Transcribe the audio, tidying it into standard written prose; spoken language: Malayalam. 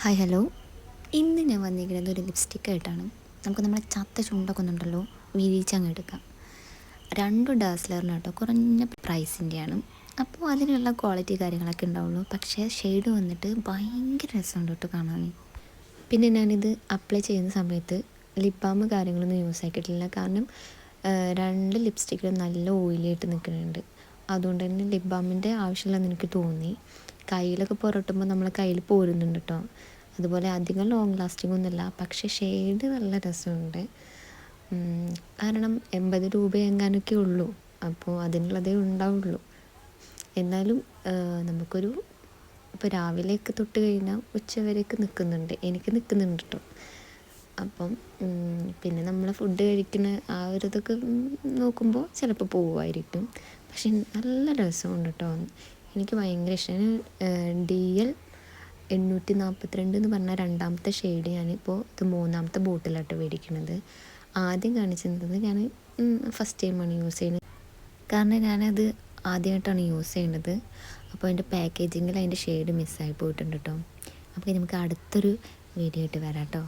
Hi hello. ഇന്ന് ഞാൻ വന്നിരിക്കുന്നത് ഒരു ലിപ്സ്റ്റിക്കായിട്ടാണ്. നമുക്ക് നമ്മുടെ ചത്ത ചുണ്ടൊക്കെ ഒന്നുണ്ടല്ലോ വിരിച്ചങ്ങ് എടുക്കാം. 2 ഡാസ്ലറിന് കേട്ടോ, കുറഞ്ഞ പ്രൈസിൻ്റെയാണ്. അപ്പോൾ അതിനുള്ള ക്വാളിറ്റി കാര്യങ്ങളൊക്കെ ഉണ്ടാവുള്ളൂ. പക്ഷേ ഷെയ്ഡ് വന്നിട്ട് ഭയങ്കര രസമുണ്ട് കേട്ടോ കാണാൻ. പിന്നെ ഞാനിത് അപ്ലൈ ചെയ്യുന്ന സമയത്ത് ലിപ് ബാം കാര്യങ്ങളൊന്നും യൂസ് ആക്കിയിട്ടില്ല. കാരണം 2 ലിപ്സ്റ്റിക്കിലും നല്ല ഓയിലായിട്ട് നിൽക്കുന്നുണ്ട്. അതുകൊണ്ട് തന്നെ ലിപ് ബാമിൻ്റെ ആവശ്യമില്ലെന്ന് എനിക്ക് തോന്നി. കയ്യിലൊക്കെ പുരട്ടുമ്പോൾ നമ്മൾ കയ്യിൽ പോരുന്നുണ്ട് കേട്ടോ. അതുപോലെ അധികം ലോങ് ലാസ്റ്റിംഗ് ഒന്നുമില്ല, പക്ഷേ ഷെയ്ഡ് നല്ല രസമുണ്ട്. കാരണം 80 രൂപ എങ്ങാനൊക്കെ ഉള്ളൂ. അപ്പോൾ അതിനുള്ളതേ ഉണ്ടാവുള്ളൂ. എന്നാലും നമുക്കൊരു ഇപ്പോൾ രാവിലെയൊക്കെ തൊട്ട് കഴിഞ്ഞാൽ ഉച്ചവരെയൊക്കെ നിൽക്കുന്നുണ്ട്, എനിക്ക് നിൽക്കുന്നുണ്ട് കേട്ടോ. അപ്പം പിന്നെ നമ്മൾ ഫുഡ് കഴിക്കുന്ന ആ ഒരു ഇതൊക്കെ നോക്കുമ്പോൾ ചിലപ്പോൾ പോവുമായിരിക്കും. പക്ഷെ നല്ല രസമുണ്ട് കേട്ടോ. എനിക്ക് ഭയങ്കര ഇഷ്ടമാണ്. DL 842 എന്ന് പറഞ്ഞ 2ാമത്തെ ഷെയ്ഡ് ഞാനിപ്പോൾ ഇത് 3ാമത്തെ ബോട്ടിലായിട്ട് മേടിക്കുന്നത്. ആദ്യം കാണിച്ചിരുന്നത് ഞാൻ ഫസ്റ്റ് ടൈമാണ് യൂസ് ചെയ്യുന്നത്. കാരണം ഞാനത് ആദ്യമായിട്ടാണ് യൂസ് ചെയ്യുന്നത്. അപ്പോൾ അതിൻ്റെ പാക്കേജിങ്ങിൽ അതിൻ്റെ ഷെയ്ഡ് മിസ്സായി പോയിട്ടുണ്ട് കേട്ടോ. അപ്പോൾ നമുക്ക് അടുത്തൊരു വീഡിയോ ആയിട്ട് വരാം കേട്ടോ.